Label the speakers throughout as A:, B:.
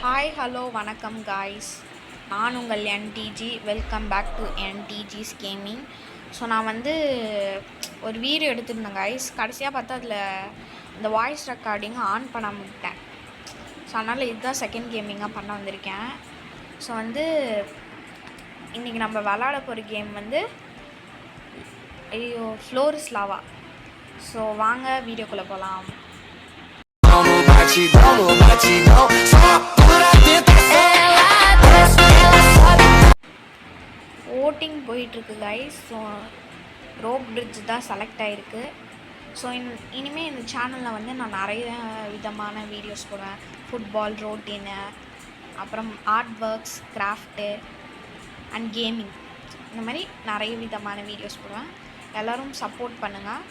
A: Hi hello வணக்கம் guys. நான் உங்கள் NTG. Welcome back to NTG's gaming. So நான் ஒரு வீடியோ எடுத்திருந்தேன் காய்ஸ். கடைசியாக பார்த்தா அதில் இந்த வாய்ஸ் ரெக்கார்டிங் ஆன் பண்ண முடிட்டேன். ஸோ அதனால் இதுதான் செகண்ட் கேமிங்காக பண்ண வந்திருக்கேன். ஸோ இன்றைக்கி நம்ம விளாட போகிற கேம் ஃப்ளோரிஸ் லாவா. ஸோ வாங்க வீடியோக்குள்ளே போகலாம். ஓட்டிங் போயிட்டுருக்கு கைஸ். ஸோ ரோப் பிரிட்ஜ் தான் செலக்ட் ஆகிருக்கு. ஸோ இனிமேல் இந்த சேனலில் நான் நிறைய விதமான வீடியோஸ் போடுவேன். ஃபுட்பால், ரோட்டீனு, அப்புறம் art works, craft and gaming, இந்த மாதிரி நிறைய விதமான வீடியோஸ் போடுவேன். எல்லோரும் சப்போர்ட் பண்ணுங்கள்.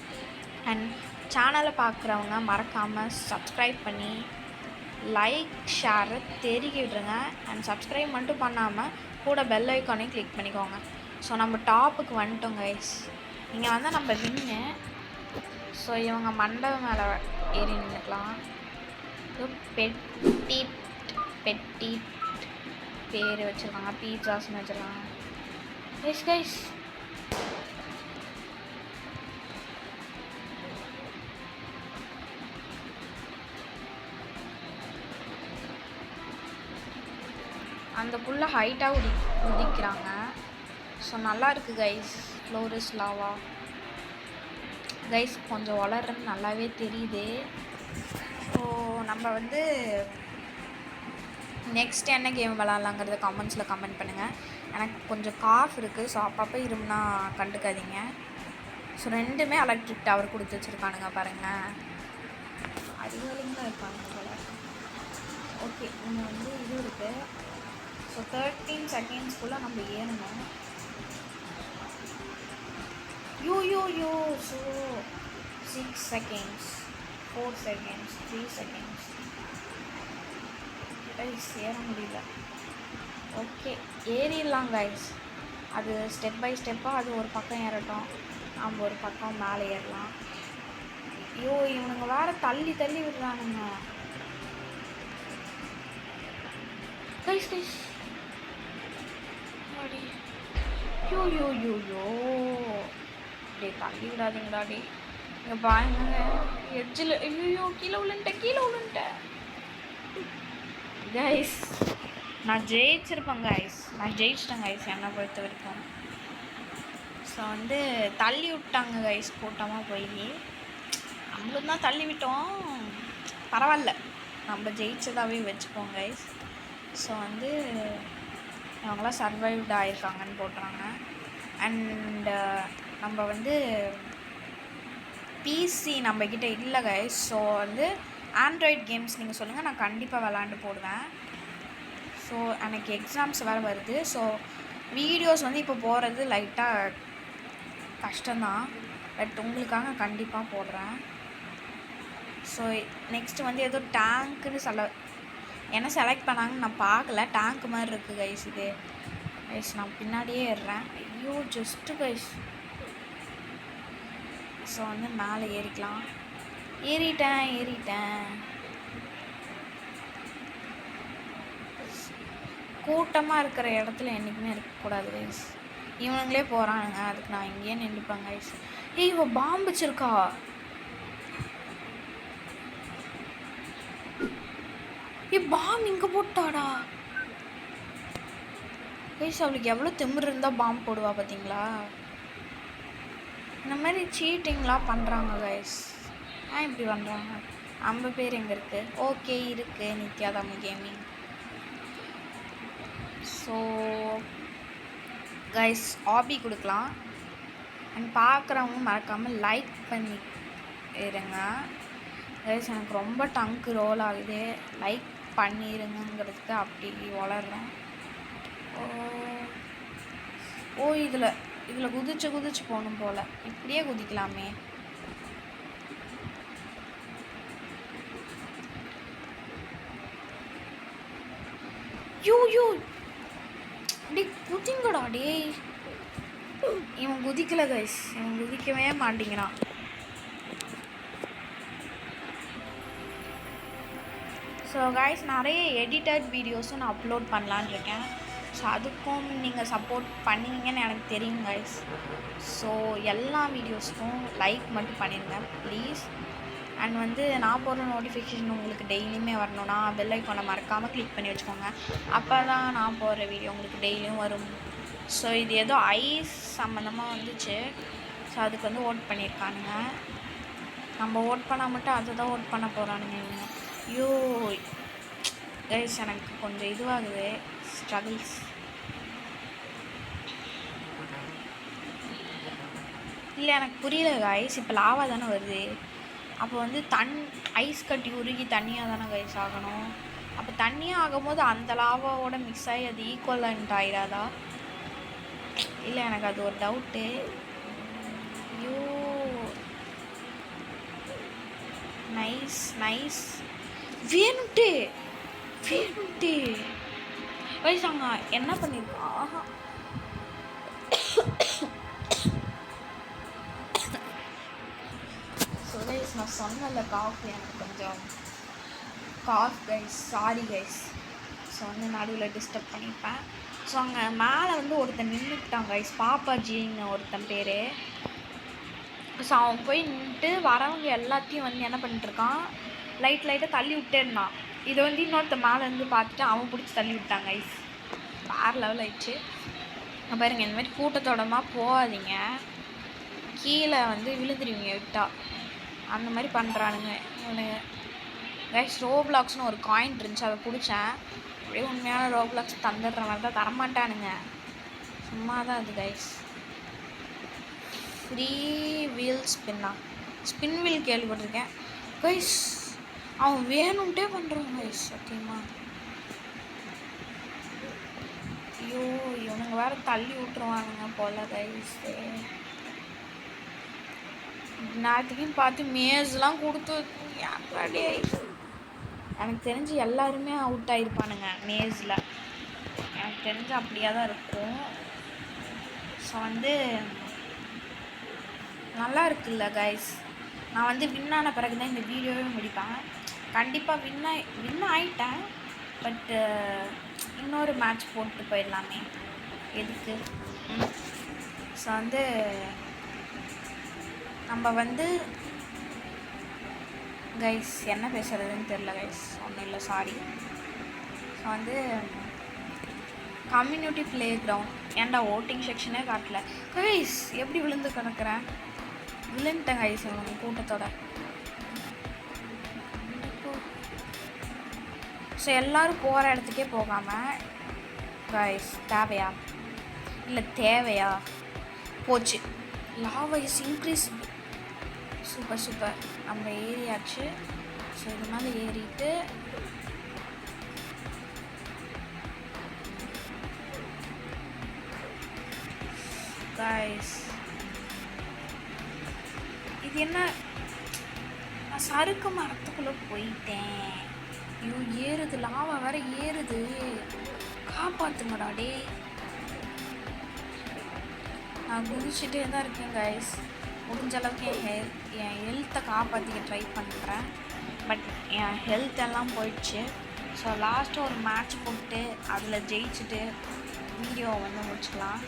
A: அண்ட் சேனலை பார்க்குறவங்க மறக்காமல் சப்ஸ்கிரைப் பண்ணி லைக் ஷேரை தெரிய விடுங்க. அண்ட் சப்ஸ்கிரைப் மட்டும் பண்ணாமல் கூட பெல் ஐக்கானையும் கிளிக் பண்ணிக்கோங்க. ஸோ நம்ம டாப்புக்கு வந்துட்டோம் கைஸ். இங்கே நம்ம வின்னு. ஸோ இவங்க மண்டபம் மேலே ஏறி நின்றுக்கலாம். பெட்டி பெட்டி பேர் வச்சுருக்காங்க, பீட்சாஸ்ன்னு வச்சுருக்காங்க. கைஸ் கைஸ் அந்த புள்ள ஹைட்டாக குதிக்கிறாங்க. ஸோ நல்லா இருக்குது கைஸ். ஃப்ளோரிஸ் லாவா கைஸ் கொஞ்சம் வளர்றன்னு நல்லாவே தெரியுது. ஸோ நம்ம நெக்ஸ்ட் என்ன கேம் விளாட்லாங்கிறத கமெண்ட்ஸில் கமெண்ட் பண்ணுங்கள். எனக்கு கொஞ்சம் காஃப் இருக்குது. ஸோ அப்பப்போ இருமுன்னா கண்டுக்காதீங்க. ஸோ ரெண்டுமே எலக்ட்ரிக் டவர் கொடுத்து வச்சுருக்கானுங்க பாருங்கள். அறிவாளிங்களாக இருக்காங்க போல. ஓகே, இங்கே இது இருக்குது. ஸோ 13 செகண்ட்ஸ்குள்ளே நம்ம ஏறணும். You so 6 seconds, 4 seconds, 3 seconds ஏற முடியல. ஓகே, ஏறிடலாம் கைஸ். அது ஸ்டெப் பை ஸ்டெப்பாக அது ஒரு பக்கம் ஏறட்டும், நம்ம ஒரு பக்கம் மேலே ஏறலாம். இவனுங்க வேறு தள்ளி தள்ளி விடுறானுங்க கைஸ் கைஸ். யோ டே தள்ளி விடாதீங்கடாடி. இங்கே பாருங்க எட்ஜில். கீழே விழுந்துட்டேன் கைஸ். நான் ஜெயிச்சிருப்பேன் கைஸ். நான் ஜெயிச்சிட்டேன் கைஸ் என்னை பொறுத்த வரைக்கும். ஸோ தள்ளி விட்டாங்க கைஸ் கூட்டமாக போய். நம்மளும் தான் தள்ளி விட்டோம், பரவாயில்ல, நம்ம ஜெயிச்சதாகவே வச்சுப்போம் கைஸ். ஸோ அவங்களாம் சர்வைவ்ட் ஆகிருக்காங்கன்னு போட்டுறாங்க. அண்ட் நம்ம பிசி நம்மக்கிட்ட இல்லை கைஸ். ஸோ ஆண்ட்ராய்ட் கேம்ஸ் நீங்கள் சொல்லுங்கள், நான் கண்டிப்பாக விளாண்டு போடுவேன். ஸோ எனக்கு எக்ஸாம்ஸ் வேறு வருது. ஸோ வீடியோஸ் இப்போ போகிறது லைட்டாக கஷ்டம்தான், பட் உங்களுக்காக கண்டிப்பாக போடுறேன். ஸோ நெக்ஸ்ட்டு ஏதோ டேங்க்குன்னு என்ன செலக்ட் பண்ணாங்கன்னு நான் பார்க்கல. டேங்க் மாதிரி இருக்குது கைஸ் இது. கைஸ் நான் பின்னாடியே ஏறுறேன். Just guys. ஸோ மேலே ஏறிக்கலாம். ஏறிட்டேன். கூட்டமாக இருக்கிற இடத்துல என்றைக்குமே இருக்கக்கூடாது கைஸ். இவனுங்களே போகிறானுங்க, அதுக்கு நான் இங்கேயே நின்றுப்பேன் கைஸ். இவ பாம்பு வச்சிருக்கா. பாம் இங்கே போட்டாடா கைஸ். அவளுக்கு எவ்வளோ திமிரு இருந்தால் பாம்பு போடுவா பார்த்தீங்களா? இந்த மாதிரி சீட்டிங்லாம் பண்ணுறாங்க கைஸ். இப்படி பண்ணுறாங்க. 50 பேர் எங்கே இருக்குது? ஓகே இருக்குது, Nithya Tamil gaming. So guys ஆபி கொடுக்கலாம். அண்ட் பார்க்குறவங்க மறக்காமல் லைக் பண்ணி இருங்க கைஸ். எனக்கு ரொம்ப டங்கு ரோல் ஆகுது. லைக் பண்ணிடுங்கிறதுக்கு அப்படி வளர்றேன். இதில் குதிச்சு போகணும் போல். இப்படியே குதிக்கலாமே. அப்படி குதிங்கடா டே. இவன் குதிக்கல கைஸ், இவன் குதிக்கவே மாட்டேங்கிறான். ஸோ கைஸ் நிறைய எடிட்டட் வீடியோஸும் நான் அப்லோட் பண்ணலான்னு இருக்கேன். ஸோ அதுக்கும் நீங்கள் சப்போர்ட் பண்ணுவீங்கன்னு எனக்கு தெரியும் கைஸ். ஸோ எல்லா வீடியோஸ்க்கும் லைக் மட்டும் பண்ணிடுங்க ப்ளீஸ். அண்ட் வந்து நான் போடுற நோட்டிஃபிகேஷன் உங்களுக்கு டெய்லியுமே வரணும்னா பெல் ஐக்கானை மறக்காமல் கிளிக் பண்ணி வச்சுக்கோங்க. அப்போ தான் நான் போடுற வீடியோ உங்களுக்கு டெய்லியும் வரும். ஸோ இது ஏதோ ஐஸ் சம்மந்தமாக வந்துச்சு. ஸோ அதுக்கு வந்து ஓட் பண்ணியிருக்கானுங்க. நம்ம ஓட் பண்ணால் மட்டும் அதை தான் ஓட் பண்ண போகிறானுங்க இவங்க. ஐயோ கைஸ் எனக்கு கொஞ்சம் இதுவாகுது ஸ்ட்ரகிள்ஸ். இல்லை எனக்கு புரியல கைஸ். இப்போ லாவா தானே வருது. அப்போ வந்து ஐஸ் கட்டி உருகி தண்ணியாக தானே கைஸ் ஆகணும். அப்போ தண்ணியாக ஆகும்போது அந்த லாவாவோட மிக்ஸ் ஆகி அது ஈக்குவலண்ட் ஆகிடாதா? இல்லை எனக்கு அது ஒரு டவுட்டு. ஐயோ நைஸ் நைஸ். வேணும்ட்டு வயசாங்க என்ன பண்ணியிருக்கா? ஸோ கைஸ் நான் சொன்னல காஃப் எனக்கு கொஞ்சம் cough guys, sorry guys. So வந்து நடுவில் டிஸ்டர்ப் பண்ணியிருப்பேன். ஸோ அங்கே மேலே வந்து ஒருத்தன் நின்றுட்டான் கைஸ், பாப்பாஜின்னு ஒருத்தன் பேர். ஸோ அவன் போய் நின்றுட்டு வரவங்க எல்லாத்தையும் வந்து என்ன பண்ணிட்டுருக்கான், லைட்டாக தள்ளி விட்டே இருந்தான். இதை வந்து இன்னொருத்த மேலேருந்து பார்த்துட்டு அவன் பிடிச்சி தள்ளி விட்டாங்க கைஸ். வேறு லெவல் ஆயிடுச்சு. பாருங்கள் இந்த மாதிரி கூட்டத்தோடமாக போகாதீங்க, கீழே வந்து விழுந்துருவீங்க விட்டா. அந்த மாதிரி பண்ணுறானுங்க இவனுங்க கைஸ். ரோப்ளாக்ஸ்னு ஒரு காயின் இருந்துச்சு, அதை பிடிச்சேன். அப்படியே உண்மையான ரோப்ளாக்ஸ் தந்துடுற மாதிரி தான், தரமாட்டானுங்க, சும்மா தான் அது guys. Free wheel spin wheel கேள்விப்பட்டிருக்கேன் கைஸ். அவன் வேணும்ட்டே பண்ணுறான் கைஸ் சத்தியமா. ஐயோ இவனுங்க வேறு தள்ளி விட்டுருவானுங்க போல கைஸ். நேரத்துக்குன்னு பார்த்து மேஸ்லாம் கொடுத்து எனக்கு தெரிஞ்சு எல்லாருமே அவுட் ஆகிருப்பானுங்க மேஸில். எனக்கு தெரிஞ்சு அப்படியே தான் இருக்கும். ஸோ வந்து நல்லா இருக்குல்ல கைஸ். நான் வந்து வின்னான பிறகு தான் இந்த வீடியோவே முடிப்பேன். கண்டிப்பாக வின் ஆகிட்டேன். பட்டு இன்னொரு மேட்ச் போட்டு போயிடலாமே, எதுக்கு? ஸோ வந்து நம்ம வந்து கைஸ் என்ன பேசுகிறதுன்னு தெரில கைஸ், ஒன்றும் இல்லை சாரி. ஸோ வந்து கம்யூனிட்டி ப்ளே கிரவுண்ட், ஏன்டா ஓட்டிங் செக்ஷனே காட்டல கைஸ். எப்படி விழுந்து கிடக்குறேன், விழுந்துட்டேன் கைஸ் இவங்க கூட்டத்தோட. ஸோ எல்லோரும் போகிற இடத்துக்கே போகாமல் கைஸ் தேவையா இல்லை தேவையா போச்சு. Lava is increase. சூப்பர் நம்ம ஏறியாச்சு. ஸோ இது மேலே ஏறிட்டு கைஸ் இது என்ன, நான் சறுக்கு மரத்துக்குள்ளே போயிட்டேன். ஐயோ ஏறுது, லாவா வேற ஏறுது, காப்பாற்றுங்கடா டே. நான் குதிச்சுட்டே தான் இருக்கேன் கைஸ். முடிஞ்ச அளவுக்கு என் ஹெல்த்தை காப்பாற்றிக்க ட்ரை பண்ணுறேன். பட் என் ஹெல்த் எல்லாம் போயிடுச்சு. ஸோ லாஸ்ட்டாக ஒரு மேட்ச் போட்டு அதில் ஜெயிச்சுட்டு வீடியோவை வந்து முடிச்சுக்கலாம்.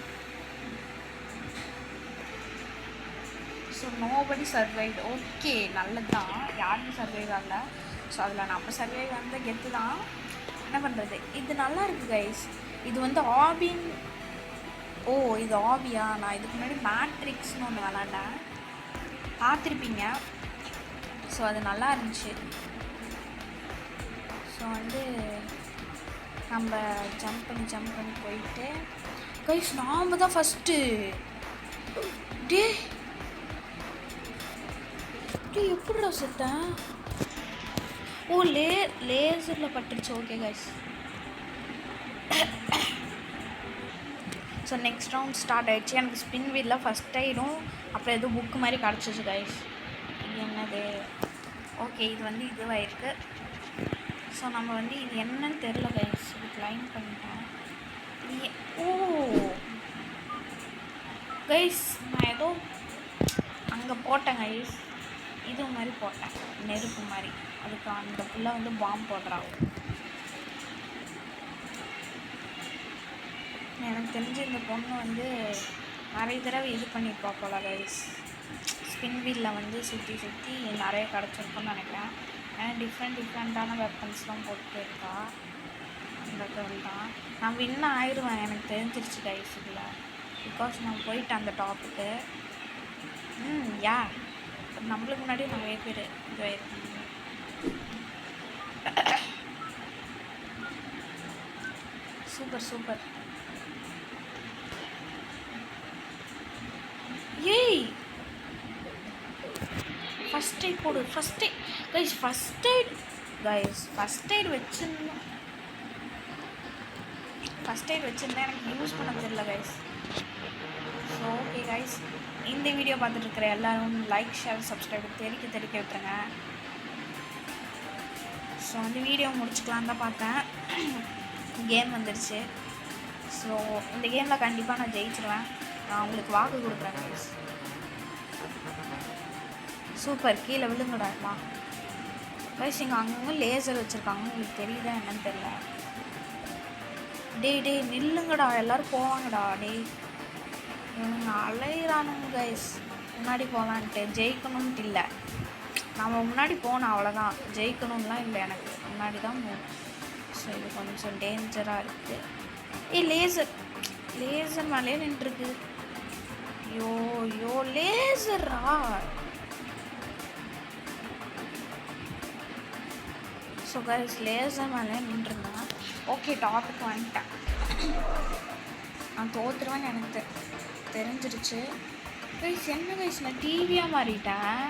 A: So nobody survive. ஓகே நல்லது தான், யாருமே சர்வைவ் ஆகல. ஸோ அதில் நம்ம சர்வைவ் வந்து கெத்து தான். என்ன பண்ணுறது, இது நல்லா இருக்குது கைஸ். இது வந்து ஆபின். ஓ இது ஆபியா? நான் இதுக்கு முன்னாடி மேட்ரிக்ஸ்னு ஒன்று விளாண்டேன், பார்த்துருப்பீங்க. ஸோ அது நல்லா இருந்துச்சு. ஸோ வந்து நம்ம ஜம்ப் பண்ணி போயிட்டு கைஸ் நாம் தான் ஃபஸ்ட்டு. டே எப்படிடா செத்தேன்? ஓ லேசரில் பட்டுருச்சு. Okay guys. So next round start ஆகிடுச்சு. எனக்கு ஸ்பின் வீலில் ஃபஸ்ட் டைடும் அப்புறம் எதுவும் புக்கு மாதிரி கிடச்சிச்சு கைஸ். இது என்னது? ஓகே இது வந்து இதுவாயிருக்கு. ஸோ நம்ம வந்து இது என்னன்னு தெரில கைஸ். இது க்ளைம் பண்ணிட்டோம். ஓ கைஸ் நான் ஏதோ அங்கே போட்டேன் கைஸ். இது மாதிரி போட்டேன், நெருப்பு மாதிரி. அதுக்கு அந்த புள்ள வந்து பாம்பு போடுறான். எனக்கு தெரிஞ்சு இந்த பொண்ணு வந்து நிறைய தடவை இது பண்ணியிருப்பா போல கைஸ். ஸ்பின் வீலில் வந்து சுற்றி சுற்றி நிறைய கிடச்சிருக்குன்னு நினைக்கிறேன். ஏன்னா டிஃப்ரெண்ட்டான வெப்பன்ஸ்லாம் போட்டு இருக்கா அந்த கேர்ள் தான். நான் வின் ஆயிடுவேன் எனக்கு தெரிஞ்சிருச்சு கைஸ் இதில். பிகாஸ் நான் போயிட்டேன் அந்த டாப்புக்கு. யா நம்மளுக்கு முன்னாடி நிறைய பேர் இதுவாயிருக்காங்க. Super super. ஏய் ஃபஸ்ட் எய்ட் போடு. First aid guys, first aid வச்சுருந்தேன். எனக்கு யூஸ் பண்ண தெரியல கைஸ். ஸோ ஓகே கைஸ், இந்த வீடியோ பார்த்துட்டு இருக்கிற எல்லோரும் லைக், ஷேர், சப்ஸ்கிரைப் தெரிக்க விட்டுருங்க. ஸோ வந்து வீடியோ முடிச்சுக்கலான்னு தான் பார்த்தேன். கேம் வந்துடுச்சு. ஸோ இந்த கேமில் கண்டிப்பாக நான் ஜெயிச்சிருவேன். நான் உங்களுக்கு வாக்கு கொடுக்குறேன் கைஸ். சூப்பர், கீழே விழுங்கடாமா கைஸ். இங்கே அங்கங்கே லேசர் வச்சுருக்காங்க, உங்களுக்கு தெரியுதா என்னன்னு தெரியல. டே நில்லுங்கடா, எல்லோரும் போவாங்கடா. இவனுங்க அலையிறானுங்க கைஸ். முன்னாடி போகலான்ட்டு ஜெயிக்கணும்ன்ட்டு இல்லை, நம்ம முன்னாடி போனோம் அவ்வளோதான். ஜெயிக்கணும்லாம் இல்லை, எனக்கு முன்னாடி தான் போகணும். ஸோ இது கொஞ்சம் டேஞ்சராக இருக்குது. லேசர் மேலே நின்றுருக்கு. யோ லேசரா. ஸோ கைஸ் லேசர் மேலே நின்றுருந்தேன். ஓகே டாப்புக்கு வந்துட்டேன். நான் தோற்றுருவேன்னு எனக்கு தெரிஞ்சிருச்சு கைஸ். என்ன கைஸ் நான் டிவியாக மாறிட்டேன்.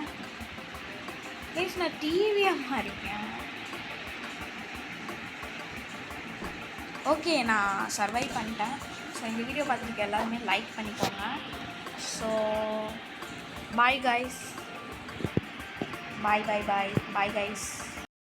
A: ஓகே நான் சர்வை பண்ணிட்டேன். ஸோ இந்த வீடியோ பார்த்துருக்க எல்லாருமே லைக் பண்ணிக்கோங்க. So bye guys. Bye guys.